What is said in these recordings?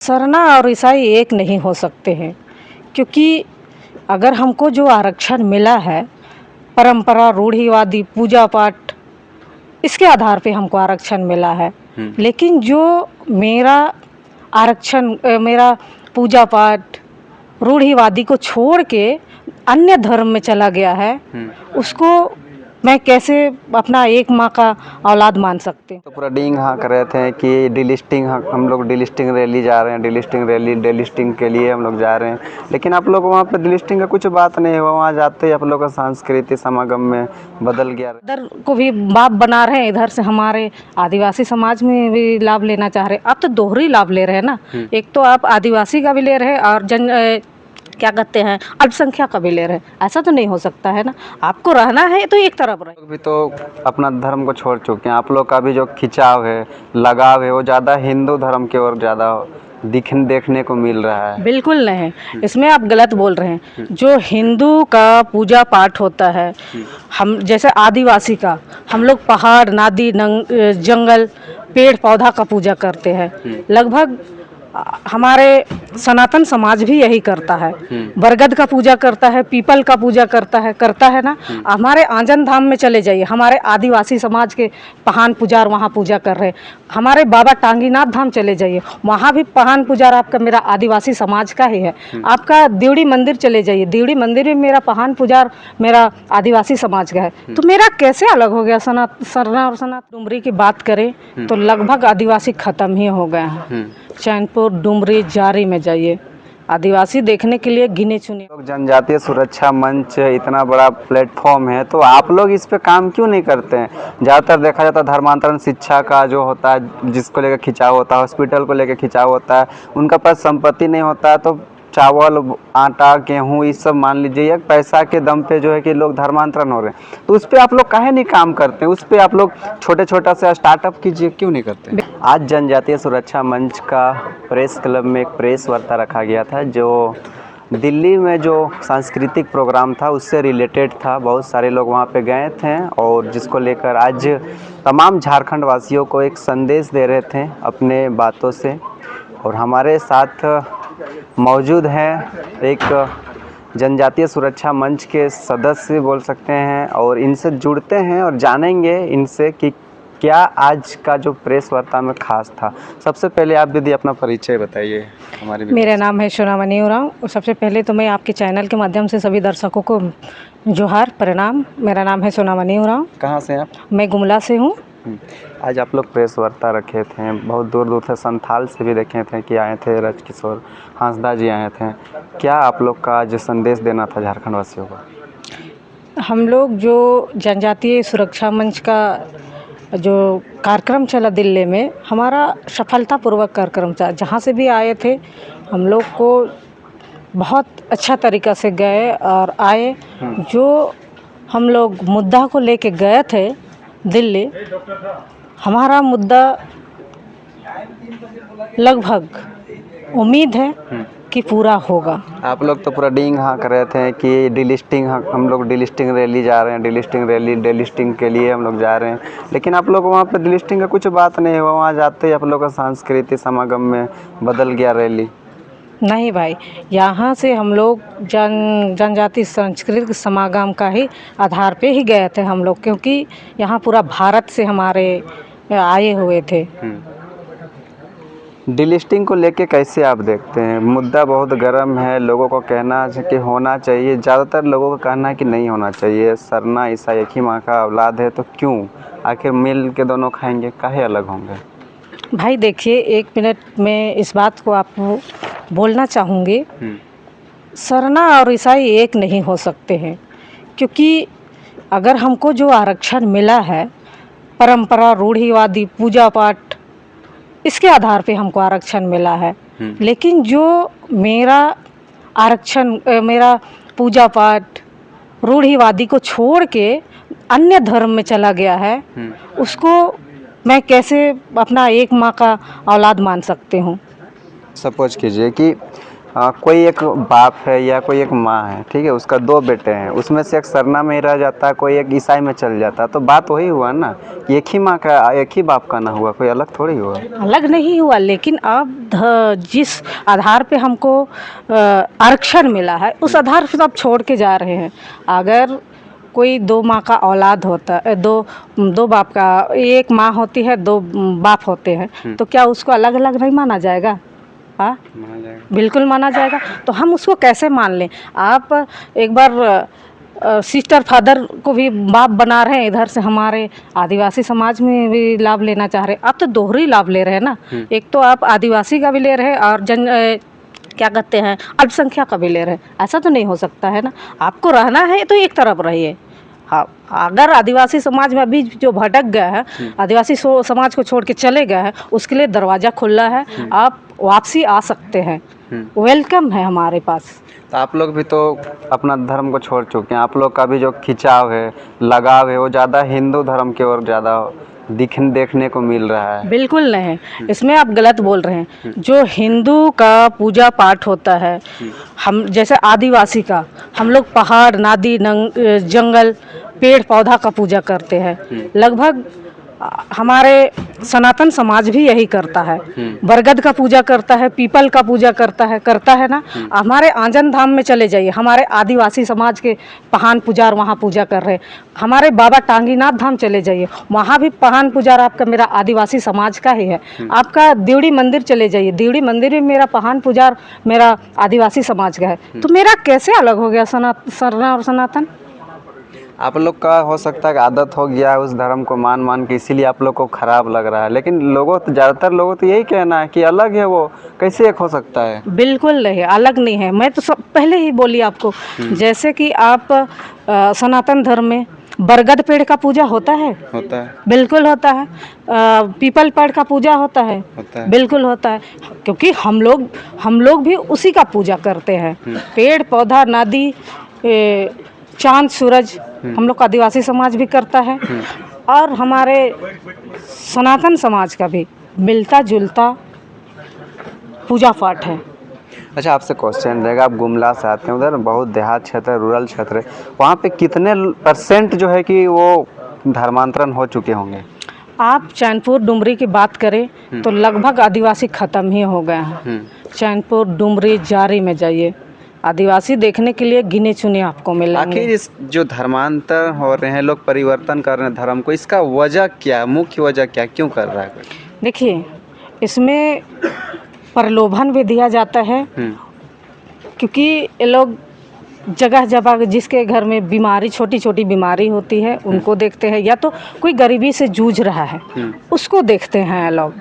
सरना और ईसाई एक नहीं हो सकते हैं, क्योंकि अगर हमको जो आरक्षण मिला है परंपरा, रूढ़िवादी, पूजा पाठ, इसके आधार पे हमको आरक्षण मिला है। लेकिन जो मेरा मेरा पूजा पाठ, रूढ़िवादी को छोड़ के अन्य धर्म में चला गया है, उसको मैं कैसे अपना एक माँ का औलाद मान सकती हूँ। तो पूरा डींग हाँ कर रहे थे कि डिलिस्टिंग, हम लोग डिलिस्टिंग रैली जा रहे हैं, डिलिस्टिंग रैली डिलिस्टिंग के लिए हम लोग जा रहे हैं। लेकिन आप लोग वहाँ पे डिलिस्टिंग का कुछ बात नहीं हुआ, वहाँ जाते ही आप लोग का सांस्कृतिक समागम में बदल गया। इधर को भी बाप बना रहे हैं, इधर से हमारे आदिवासी समाज में भी लाभ लेना चाह रहे हैं। अब तो दोहरी लाभ ले रहे हैं ना, एक तो आप आदिवासी का भी ले रहे हैं और क्या कहते हैं अल्पसंख्यक का भी ले रहे हैं। ऐसा तो नहीं हो सकता है ना, आपको रहना है तो एक तरफ रहे। भी तो अपना धर्म को छोड़ चुके हैं, आप लोग का भी जो खिंचाव है, लगाव है, वो ज़्यादा हिंदू धर्म की ओर ज़्यादा देखने को मिल रहा है। बिल्कुल नहीं, इसमें आप गलत बोल रहे हैं। जो हिंदू का पूजा पाठ होता है, हम जैसे आदिवासी का, हम लोग पहाड़, नदी, जंगल, पेड़ पौधा का पूजा करते हैं। लगभग हमारे सनातन समाज भी यही करता है। बरगद का पूजा करता है, पीपल का पूजा करता है ना। हमारे आंजन धाम में चले जाइए, हमारे आदिवासी समाज के पहान पुजार वहाँ पूजा कर रहे हैं। हमारे बाबा टांगीनाथ धाम चले जाइए, वहाँ भी पहान पुजार आपका मेरा आदिवासी समाज का ही है। आपका देवड़ी मंदिर चले जाइए, देवड़ी मंदिर में मेरा पहान पुजार मेरा आदिवासी समाज का है। तो मेरा कैसे अलग हो गया? सरना और सनात डुमरी की बात करें तो लगभग आदिवासी खत्म ही हो गए हैं। चैनपुर, डुमरी, जारी में जाइए, आदिवासी देखने के लिए गिने चुने। जनजातीय सुरक्षा मंच इतना बड़ा प्लेटफॉर्म है, तो आप लोग इस पे काम क्यों नहीं करते हैं? ज़्यादातर देखा जाता है धर्मांतरण शिक्षा का जो होता है, जिसको लेकर खिंचाव होता है, हॉस्पिटल को लेकर खिंचाव होता है, उनका पास संपत्ति नहीं होता है, तो चावल, आटा, गेहूँ, ये सब मान लीजिए पैसा के दम पे जो है कि लोग धर्मांतरण हो रहे हैं। तो उस पर आप लोग काहे नहीं काम करते हैं? उस पर आप लोग छोटा से स्टार्टअप कीजिए, क्यों नहीं करते? आज जनजातीय सुरक्षा मंच का प्रेस क्लब में एक प्रेस वार्ता रखा गया था, जो दिल्ली में जो सांस्कृतिक प्रोग्राम था उससे रिलेटेड था। बहुत सारे लोग वहाँ पे गए थे और जिसको लेकर आज तमाम झारखंड वासियों को एक संदेश दे रहे थे अपने बातों से। और हमारे साथ मौजूद हैं एक जनजातीय सुरक्षा मंच के सदस्य बोल सकते हैं, और इनसे जुड़ते हैं और जानेंगे इनसे कि क्या आज का जो प्रेस वार्ता में खास था। सबसे पहले आप दीदी अपना परिचय बताइए हमारे। मेरा नाम है सोनामणि उरांव और सबसे पहले तो मैं आपके चैनल के माध्यम से सभी दर्शकों को जोहार, प्रणाम। मेरा नाम है सोनामणि उरांव। कहाँ से आप? मैं गुमला से हूँ। आज आप लोग प्रेस वार्ता रखे थे, बहुत दूर दूर से संथाल से भी देखे थे कि आए थे, राजकिशोर हांसदा जी आए थे। क्या आप लोग का आज संदेश देना था झारखंड वासियों को? हम लोग जो जनजातीय सुरक्षा मंच का जो कार्यक्रम चला दिल्ली में, हमारा सफलतापूर्वक कार्यक्रम था। जहाँ से भी आए थे हम लोग को बहुत अच्छा तरीक़ा से गए और आए। जो हम लोग मुद्दा को लेके गए थे दिल्ली, हमारा मुद्दा लगभग उम्मीद है कि पूरा होगा। आप लोग तो पूरा डींग हाँ कर रहे थे कि डिलिस्टिंग, हम लोग डिलिस्टिंग रैली जा रहे हैं, डिलिस्टिंग रैली डिलिस्टिंग के लिए हम लोग जा रहे हैं। लेकिन आप लोग वहाँ पे डिलिस्टिंग का कुछ बात नहीं हुआ, वहाँ जाते ही आप लोग का सांस्कृतिक समागम में बदल गया रैली। नहीं भाई, यहाँ से हम लोग जनजाति सांस्कृतिक समागम का ही आधार पे ही गए थे हम लोग, क्योंकि यहाँ पूरा भारत से हमारे आए हुए थे। डिलिस्टिंग को लेके कैसे आप देखते हैं? मुद्दा बहुत गर्म है, लोगों को कहना है कि होना चाहिए, ज़्यादातर लोगों का कहना है कि नहीं होना चाहिए। सरना ईसाई एक ही माँ का औलाद है, तो क्यों आखिर मिल के दोनों खाएंगे, काहे अलग होंगे? भाई देखिए, एक मिनट में इस बात को आपको बोलना चाहूँगी। सरना और ईसाई एक नहीं हो सकते हैं, क्योंकि अगर हमको जो आरक्षण मिला है परंपरा, रूढ़िवादी, पूजा पाठ, इसके आधार पे हमको आरक्षण मिला है। लेकिन जो मेरा मेरा पूजा पाठ, रूढ़िवादी को छोड़ के अन्य धर्म में चला गया है, उसको मैं कैसे अपना एक माँ का औलाद मान सकती हूँ? सपोज कीजिए कि कोई एक बाप है या कोई एक माँ है, ठीक है, उसका 2 बेटे हैं, उसमें से एक सरना में ही रह जाता है, कोई एक ईसाई में चल जाता है, तो बात वही हुआ ना, एक ही माँ का एक ही बाप का ना हुआ, कोई अलग थोड़ी हुआ। अलग नहीं हुआ, लेकिन अब जिस आधार पे हमको आरक्षण मिला है उस आधार पे तो आप छोड़ के जा रहे हैं। अगर कोई 2 माँ का औलाद होता है, दो बाप का, एक माँ होती है 2 बाप होते हैं, तो क्या उसको अलग अलग नहीं माना जाएगा? हाँ, बिल्कुल माना जाएगा। तो हम उसको कैसे मान लें? आप एक बार सिस्टर फादर को भी बाप बना रहे हैं, इधर से हमारे आदिवासी समाज में भी लाभ लेना चाह रहे हैं। आप तो दोहरी लाभ ले रहे हैं ना, एक तो आप आदिवासी का भी ले रहे हैं और क्या कहते हैं अल्पसंख्यक का भी ले रहे हैं। ऐसा तो नहीं हो सकता है ना। आपको रहना है तो एक तरफ रहिए। हाँ, अगर आदिवासी समाज में अभी जो भटक गया है, आदिवासी समाज को छोड़ के चले गए हैं, उसके लिए दरवाज़ा खुला है, आप वापसी आ सकते हैं, वेलकम है हमारे पास। तो आप लोग भी तो अपना धर्म को छोड़ चुके हैं, आप लोग का भी जो खिंचाव है, लगाव है, वो ज़्यादा हिंदू धर्म की ओर ज़्यादा देखने को मिल रहा है। बिल्कुल नहीं, इसमें आप गलत बोल रहे हैं। जो हिंदू का पूजा पाठ होता है, हम जैसे आदिवासी का, हम लोग पहाड़, नदी, जंगल, पेड़ पौधा का पूजा करते हैं। लगभग हमारे सनातन समाज भी यही करता है। बरगद का पूजा करता है, पीपल का पूजा करता है ना। हमारे आंजन धाम में चले जाइए, हमारे आदिवासी समाज के पहान पुजार वहाँ पूजा कर रहे हैं। हमारे बाबा टांगीनाथ धाम चले जाइए, वहाँ भी पहान पुजार आपका मेरा आदिवासी समाज का ही है। आपका देवड़ी मंदिर चले जाइए, देवड़ी मंदिर में मेरा पहान पुजार मेरा आदिवासी समाज का है। तो मेरा कैसे अलग हो गया सरना और सनातन? आप लोग का हो सकता है कि आदत हो गया है उस धर्म को मान के, इसीलिए आप लोग को खराब लग रहा है। लेकिन ज़्यादातर लोगों तो यही कहना है कि अलग है, वो कैसे एक हो सकता है? बिल्कुल नहीं, अलग नहीं है। मैं तो सब पहले ही बोली आपको, जैसे कि आप सनातन धर्म में बरगद पेड़ का पूजा होता है, बिल्कुल होता है। पीपल पेड़ का पूजा होता है, बिल्कुल होता है। क्योंकि हम लोग भी उसी का पूजा करते हैं। पेड़ पौधा, नदी, चांद सूरज हम लोग का आदिवासी समाज भी करता है, और हमारे सनातन समाज का भी मिलता जुलता पूजा पाठ है। अच्छा, आपसे क्वेश्चन रहेगा, आप गुमला से आते हैं, उधर बहुत देहात क्षेत्र है, रूरल क्षेत्र है, वहाँ पे कितने % जो है कि वो धर्मांतरण हो चुके होंगे? आप चैनपुर डुमरी की बात करें तो लगभग आदिवासी ख़त्म ही हो गए हैं। चैनपुर डुमरी जारी में जाइए, आदिवासी देखने के लिए गिने चुने आपको मिलेंगे। आखिर इस जो धर्मांतरण हो रहे हैं, लोग परिवर्तन कर रहे हैं धर्म को, इसका वजह क्या, मुख्य वजह क्या, क्यों कर रहा है? देखिए, इसमें प्रलोभन भी दिया जाता है, क्योंकि ये लोग जगह जगह जिसके घर में बीमारी, छोटी छोटी बीमारी होती है, उनको देखते हैं, या तो कोई गरीबी से जूझ रहा है उसको देखते हैं ये लोग,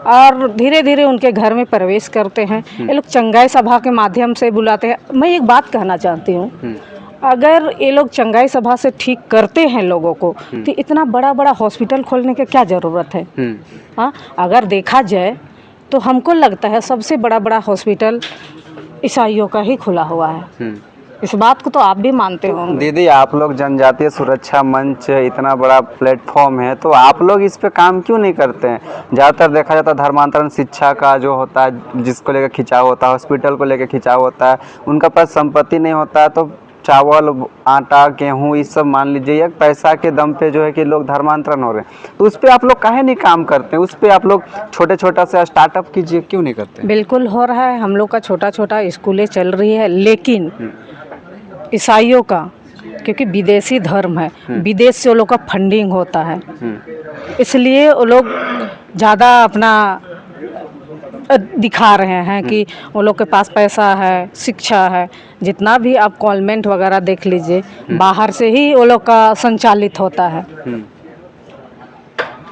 और धीरे धीरे उनके घर में प्रवेश करते हैं। ये लोग चंगाई सभा के माध्यम से बुलाते हैं। मैं एक बात कहना चाहती हूँ, अगर ये लोग चंगाई सभा से ठीक करते हैं लोगों को, तो इतना बड़ा बड़ा हॉस्पिटल खोलने की क्या ज़रूरत है? हाँ, अगर देखा जाए तो हमको लगता है सबसे बड़ा हॉस्पिटल ईसाइयों का ही खुला हुआ है। इस बात को तो आप भी मानते होंगे। दीदी, आप लोग जनजातीय सुरक्षा मंच, इतना बड़ा प्लेटफॉर्म है, तो आप लोग इस पे काम क्यों नहीं करते हैं? ज़्यादातर देखा जाता है धर्मांतरण शिक्षा का जो होता है, जिसको लेकर खिंचाव होता है, हॉस्पिटल को लेकर खिंचाव होता है, उनका पास संपत्ति नहीं होता है, तो चावल, आटा, गेहूँ, इस सब मान लीजिए पैसा के दम पे जो है कि लोग धर्मांतरण हो रहे हैं, तो उस पर आप लोग काहे नहीं काम करते हैं? उस पर आप लोग छोटा सा स्टार्टअप कीजिए, क्यों नहीं करते? बिल्कुल हो रहा है, हम लोग का छोटा स्कूलें चल रही है, लेकिन ईसाइयों का, क्योंकि विदेशी धर्म है, विदेश से वो लोग का फंडिंग होता है, इसलिए वो लोग ज़्यादा अपना दिखा रहे हैं कि वो लोग के पास पैसा है, शिक्षा है। जितना भी आप कॉन्वेंट वगैरह देख लीजिए, बाहर से ही वो लोग का संचालित होता है।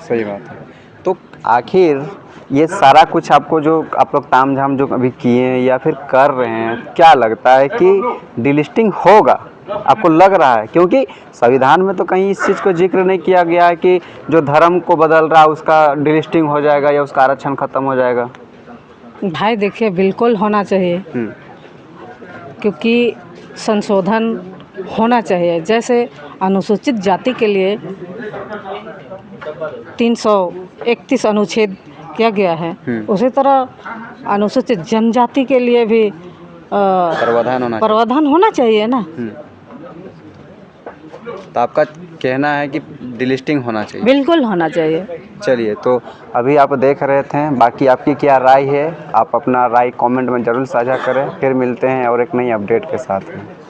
सही बात है। तो आखिर ये सारा कुछ आपको, जो आप लोग तामझाम जो अभी किए हैं या फिर कर रहे हैं, क्या लगता है कि डिलिस्टिंग होगा? आपको लग रहा है? क्योंकि संविधान में तो कहीं इस चीज़ को जिक्र नहीं किया गया है कि जो धर्म को बदल रहा है उसका डिलिस्टिंग हो जाएगा या उसका आरक्षण खत्म हो जाएगा। भाई देखिए, बिल्कुल होना चाहिए, क्योंकि संशोधन होना चाहिए। जैसे अनुसूचित जाति के लिए 331 अनुच्छेद किया गया है, उसी तरह अनुसूचित जनजाति के लिए भी प्रावधान होना चाहिए। प्रावधान होना चाहिए ना। तो आपका कहना है कि डिलिस्टिंग होना चाहिए। बिल्कुल होना चाहिए। चलिए, तो अभी आप देख रहे थे, बाकी आपकी क्या राय है, आप अपना राय कमेंट में ज़रूर साझा करें। फिर मिलते हैं और एक नई अपडेट के साथ में।